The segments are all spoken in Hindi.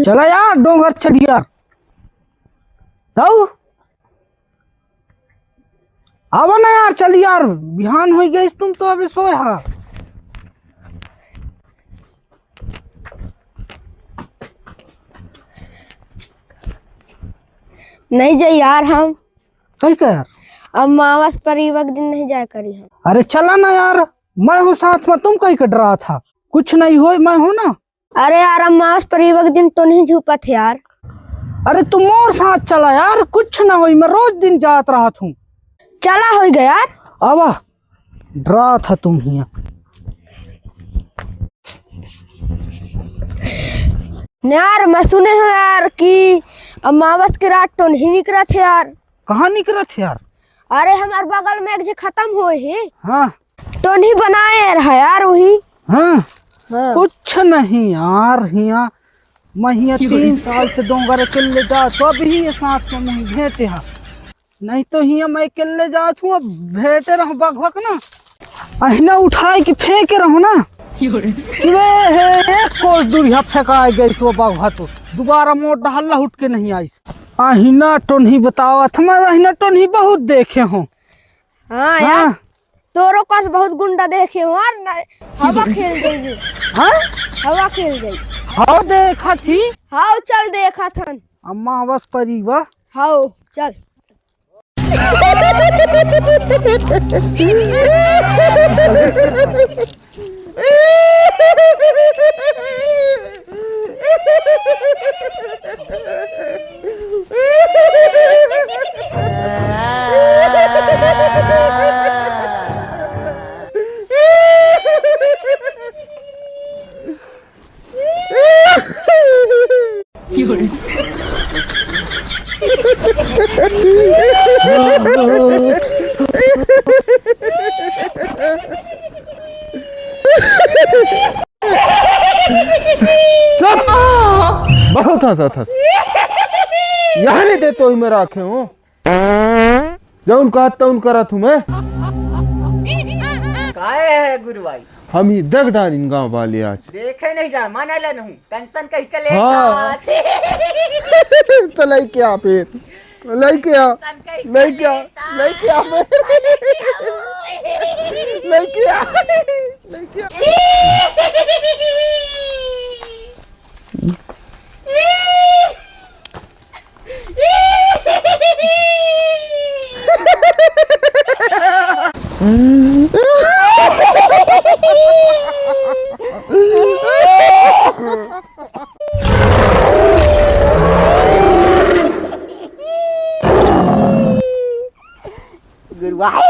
चला यार डोंगर चल यार ताऊ आवा ना यार चल यार बिहान हो गई तुम तो अभी सोए हा। नहीं जाए यार हम कही का यार अब मावस पर ही वक्त दिन नहीं जाया करी हम। अरे चला ना यार मैं हूँ साथ में तुम कहीं कट रहा था कुछ नहीं हो मैं हूँ ना। अरे यार अब मावस पर ही वक्त दिन तो नहीं झूपा थे यार। अरे तुम और साथ चला यार कुछ ना हो मैं रोज दिन जात रहा हूँ। चला हो गया यार आवा डरा था तुम ही यार। मैं सुने हो यार कि अब मावस की रात तो नहीं निकला थे यार। कहाँ निकला थे यार। अरे हमारे बगल में एक जो खत्म हुए है हाँ तो नहीं बनाए रहा यार वही। हाँ हाँ। कुछ नहीं यार हिया मैं हिया 3 साल से डोंगर अकेले जा तो अभी ही साथ में नहीं भेटे हा नहीं तो हिया मैं अकेले जात हूँ भेटे रहूँ बगभग ना अहिना उठाए कि फेंके रहूँ ना एक कोस दूर यहाँ फेंका गई सो बगभा तो दोबारा मोट डहल्ला उठ के नहीं आई। अहिना तो नहीं बतावा था मैं अहिना तो नहीं बहुत देखे हूँ। हाँ यार तोरो पास बहुत गुंडा देखे हो यार ना। हवा खेल गई हाँ हवा खेल गई। हाँ देखा थी हाँ चल देखा था अम्मा बस परीवा हाँ चल। बहुत हंसा था यहाँ नहीं देते ही मैं रखे हूँ जौन कहता उन करा तू मैं काहे है गुरु भाई हम ही दग डालिन गाँव वाले आज देखे नहीं जा माना ला नहीं कंचन कह के ले हाँ। तो लेके आ फिर लेके आ लेके आ लेके आ लेके आ लेके आ गुरु भाई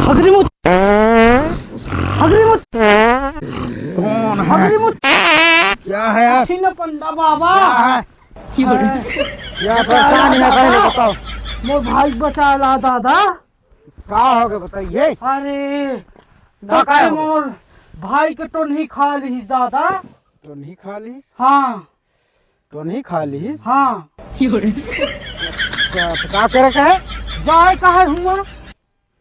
हगरीमुत हगरीमुत कौन है हगरीमुत क्या है यार न पंडा बाबा क्या परेशानी है पहले बताओ मोर भाई बचा ला दादा। क्या हो गया बताइए अरे का दादा हो? मोर भाई के तो नहीं खा ली दादा। तो नहीं खा ली हाँ तो नहीं खा ली हाँ क्या करे का है जाए कहा हुआ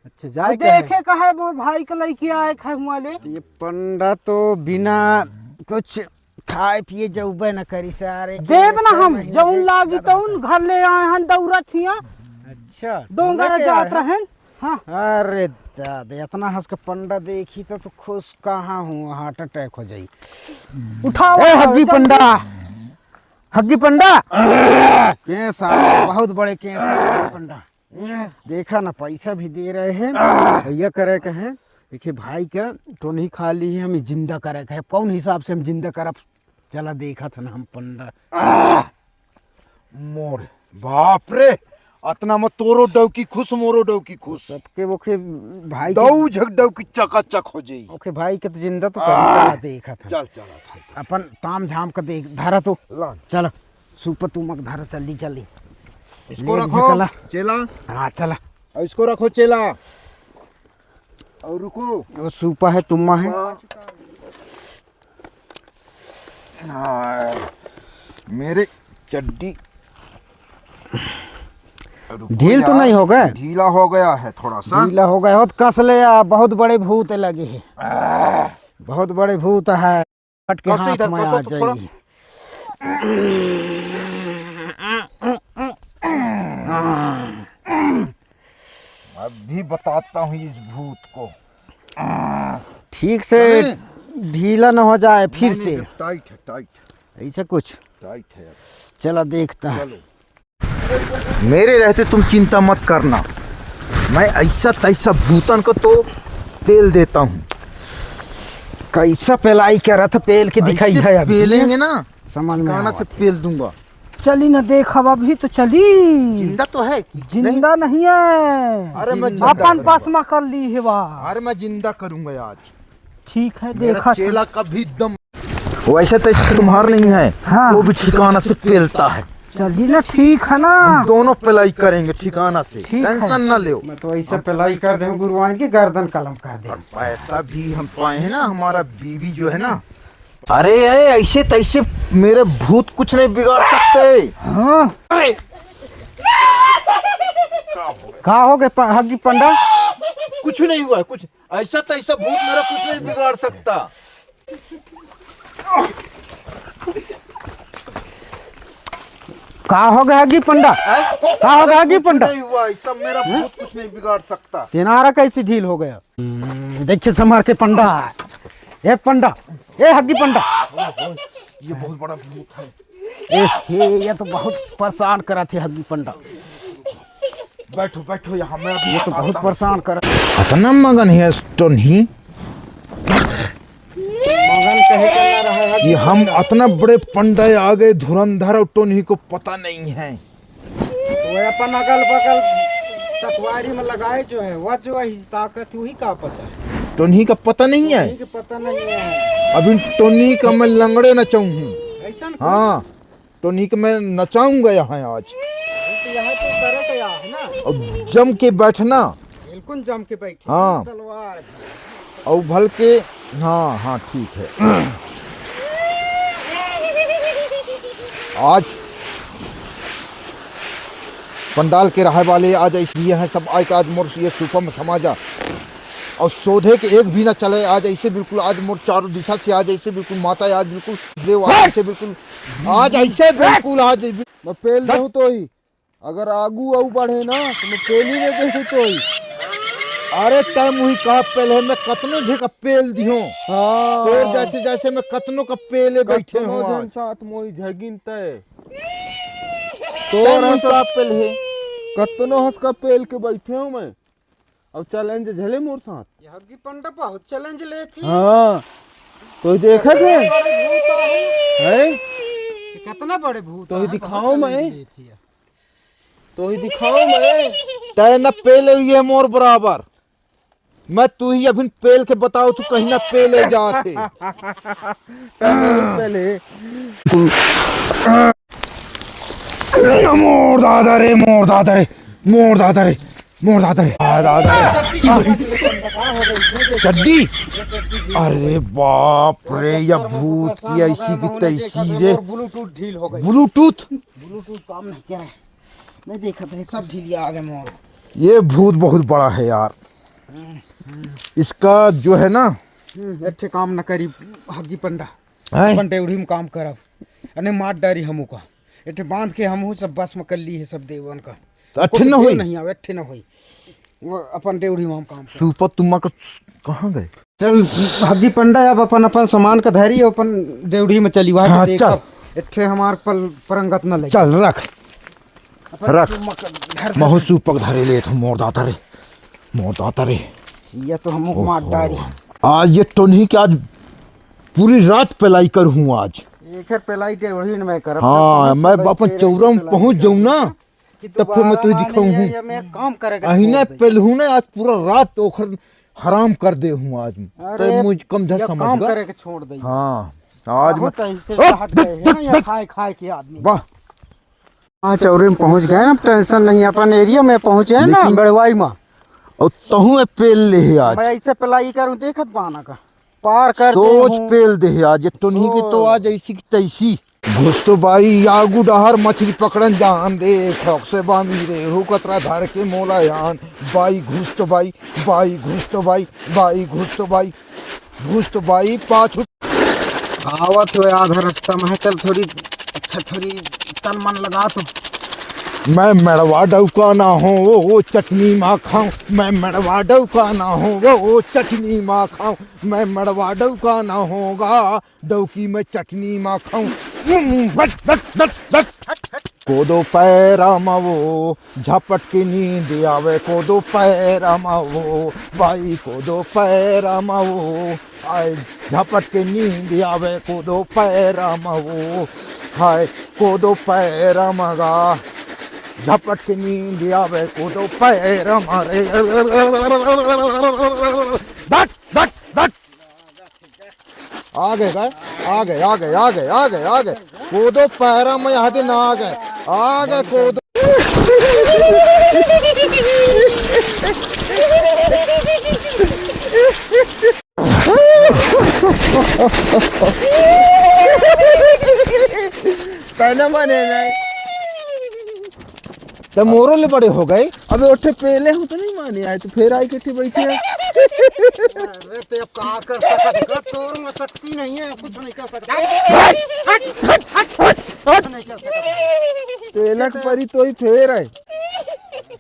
अच्छा जाए क्या है? देखे कहा मोर भाई के लेके आए खा हुआ ले ये पंडा तो बिना कुछ खाए पिए जऊबे न करी सारे देव ना हम जौन लागी तौन घर ले आए हन दौरा थिया अच्छा डोंगर जात रहन। हाँ अरे दादा इतना हंस के पंडा देखी तो खुश कहाँ हूँ हार्ट अटैक हो जाई। उठाओ ए हग्गी पंडा हग्गी पंडा केस बहुत बड़े केस पंडा देखा ना पैसा भी दे रहे हैं भैया करे के है देखिए भाई का तो नहीं खा ली है हमें जिंदा करे के है कौन हिसाब से हम जिंदा करब चला देखा था ना हम पंडा मोर बाप रे अतना मत तोरो डौकी खुश मोरो डौकी खुश सबके ओके भाई दऊ झक डौकी चकाचक हो जाई। ओके भाई के तो जिंदा तो कभी चला देखा था। चल चल अपन ताम झाम का देख धारा तो ला चल सुपर तुमक धारा जल्दी जल्दी इसको ले रखो चला। चेला हाँ चला और इसको रखो चेला और रुको। वो सुपा है तुम्मा है। मेरे चड्डी ढील तो नहीं हो गए? ढीला हो गया है थोड़ा सा। ढीला हो गया हो तो कस ले आ, बहुत बड़े भूत लगे हैं, बहुत बड़े भूत है। फट के कसो हाथ इधर, में कसो आ तो थोड़ा। जाएगी। अभी बताता हूँ इस भूत को। ठीक से ढीला न हो जाए फिर से। टाइट है टाइट ऐसा कुछ टाइट है। चला देखता है। मेरे रहते तुम चिंता मत करना, मैं ऐसा तैसा भूतन को तो तेल देता हूँ। कैसा पेलाई कर रहा था, पेल के दिखाई ऐसे है अभी। पेलेंगे ना समझ में काना आवा। से पेल दूंगा। चली ना देख अब अभी तो चली। जिंदा तो है जिंदा नहीं है, अरे मैं जिंदा अपन करूंगा। पास में कर ली है वाह। अरे मैं जिंदा करूंगा आज। ठीक है मेरा देखा। चेला का भी दम वैसे तैसे तुम्हार नहीं है। हाँ। वो भी ठिकाना से पेलता है। चली ना ठीक है ना। दोनों पेलाई करेंगे ठिकाना से, ठीक है। टेंशन न लो। मैं तो ऐसा पेलाई कर दे गुरुवान की गर्दन कलम कर दे। पैसा भी हम पाए हैं ना, हमारा बीवी जो है ना। अरे ऐसे तैसे मेरे भूत कुछ नहीं बिगाड़ सकते। हाँ कहा हो गए हगी पंडा? कुछ नहीं हुआ है, कुछ ऐसा तैसा भूत मेरा कुछ नहीं बिगाड़ सकता। कहा हो गया हगी पंडा? कहा हो गया हगी कुछ पंडा? नहीं हुआ, ऐसा मेरा भूत कुछ नहीं बिगाड़ सकता। तेनारा कैसी ढील हो गया? देखिए संभार के पंडा। ए पंडा, ए हगी पंडा। ये बहुत बड़ा भूत है। ये तो बहुत परेशान करा थे हगी पंडा। बैठो बैठो यहाँ, मैं ये तो बहुत परेशान करा। इतना मगन है तो नहीं मगन कहे करना रहा है। कि हम इतना बड़े पंडे आ गए धुरंधर और टोनी को पता नहीं है। तो अपन अगल बगल तकवारी में लगाए जो है वह जो है ताकत वही का पता है। टोनी का पता नहीं है। नहीं कि पता नहीं है। अभी टोनी का मैं लंगड़े नचाऊं हूँ। ऐसा न हाँ टोनी का मैं नचाऊंगा यहाँ आज। तो यहाँ तो तरह का है ना, और जम के बैठना। बिल्कुल जम के बैठे। हाँ। तलवार और भल के हाँ हाँ ठीक है। आज पंडाल के रहे वाले आज इसलिए हैं सब आज मोर ये सुपा में समाजा और सोधे के एक भी ना चले आज ऐसे बिल्कुल। आज मोर चारों दिशा से आज ऐसे बिल्कुल माता आज बिल्कुल देव आज ऐसे बिल्कुल आज ऐसे बिल्कुल आज मैं पेल दूं तो ही अगर आगू आऊ बढ़े ना तो मैं पेल ही नहीं देखूं तो ही। अरे तय मुही कहा पहले मैं कतनो झे का पेल दियो। हाँ तोर जैसे जैसे मैं कतनो का पेले बैठे कतनो हूँ जन साथ मोई झगिन तय तोर हिसाब पेले कतनो हंस का पेल के बैठे हूँ मैं। अब चैलेंज झले मोर साथ। हगी पंडा बहुत चैलेंज ले थी। हाँ तो देखा थे है कितना बड़े भूत तो ही दिखाओ मैं, तो ही दिखाओ मैं। तय न पेले हुए मोर बराबर। मैं तू ही अभी पेल के बताओ तू कहीं ना पेले जाते। पहले मोर दादा रे मोर दादा रे मोर दादा रे मोर दादा रे दादा रे चड्डी। अरे बाप रे या भूत की ऐसी की तैसी रे। ब्लूटूथ ढील हो गई। ब्लूटूथ ब्लूटूथ काम नहीं किया है, नहीं देखा था सब ढीलिया आ गए मोर। ये भूत बहुत बड़ा है यार। इसका जो है ना अच्छे काम न करी हगी पंडा। है? अपन डेवढ़ी में काम करब अने मार डारी हमू का एठे बांध के हमहू सब बस में कर ली है सब देवन का। तो अच्छे न होई। नहीं आवे अच्छे न होई। वो अपन डेवढ़ी में हम काम करब। सुपर तुम्मा का कहाँ गए? चल हगी पंडा अब अपन अपन सामान का धरी अपन डेवढ़ी में चली वहाँ हाँ, के चल। देखब। एठे हमार पल परंगत न लगे। चल रख अपन रख। घर महु सुपक धरे ले तो मोर दाता रे मोर दाता रे। ये तो हमू मार डारी। आज ये टोनी के आज पूरी रात पेलाई कर हूँ आज। एक पेलाई डेवढ़ी में करब। हाँ मैं अपन चौरा में पहुँच जाऊँ ना तब फिर मैं तुझे दिखाऊं हूँ मैं काम करेगा अहिने पेलहू ने आज पूरा रात ओखर हराम कर दे हूँ आज तो मुझ कम धस समझ काम गया करेगा छोड़ दे हाँ आज मैं हट गए हैं ना या खाए खाए के आदमी वाह हाँ चौरे में पहुंच गए ना टेंशन नहीं अपन एरिया में पहुंचे हैं ना लेकिन- बड़वाई में और तहु ए पेल ले है आज मैं ऐसे पलाई करूं देखत बाना का पार कर सोच दे हूं। पेल दे है आज ये तो नहीं कि तो आज ऐसी की तैसी घुस तो बाई आगू डहर मछली पकड़न जान दे ठोक से बांधी रे हो कतरा धर के मोला यान बाई घुस तो बाई बाई घुस तो बाई बाई घुस तो बाई घुस तो बाई पाछू आवत हुए आधा रास्ता में है, चल थोड़ी अच्छा थोड़ी तन मन लगा तो मैं मड़वा डौका ना हो वो चटनी माँ खाऊं मैं मड़वा डौका ना हो वो चटनी माँ खाऊं मैं मड़वा डौका ना होगा डौकी में चटनी माँ खाऊं कोदो पैरा मा वो झपट के नींद आवे कोदो पैरा मा वो भाई कोदो पैरा मा वो आए झपट के नींद आवे कोदो पैरा मा वो हाय कोदो पैरा मगा झपट के नींद आवे कोदो पैर मारे दट दट दट आ गए आ गए आ गए आ गए आ गए आ गए कोदो पैर में यहाँ ना आ गए कोदो कहना माने नहीं तो मोरो ले बड़े हो गए अबे उठे पहले हम तो नहीं माने आए तो फिर आई के बैठे हैं। अरे ते अब कहाँ कर सकत तोर में शक्ति नहीं है कुछ नहीं कर सकता कुछ नहीं कर सकता पेलक परी तो ही फेर है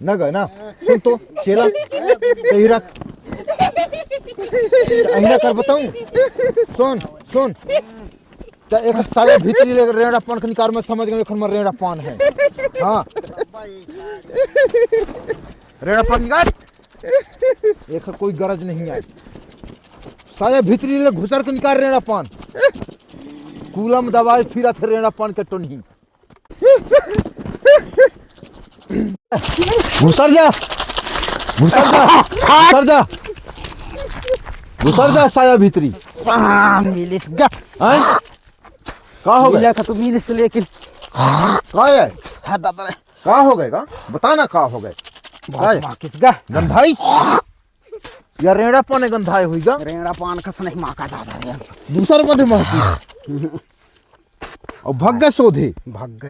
न गए ना सुन तो चेला सही रख अहिना कर बताऊं सुन सुन तो एक साले भीतरी ले रेड़ा पान के निकार में समझ गए एखन में रेड़ा पान है हाँ रेड़ा पान निकाल एक कोई गरज नहीं है साले भीतरी ले घुसर के निकाल रेड़ा पान कूला में दवाई फिरा थे रेड़ा पान के तो नहीं घुसर जा घुसर जा घुसर जा घुसर जा साया भीतरी मिलिस गा हैं का हो गया मिला का तो मिलिस लेकिन का है हाँ दादा रे का हो गए का बताना का हो गए बहुत किस गा गंधाई या रेड़ा पाने गंधाई हुई गा रेड़ा पान का स्नेह माँ का दादा रे दूसर मधे महती और भग गए सोधे भाग गए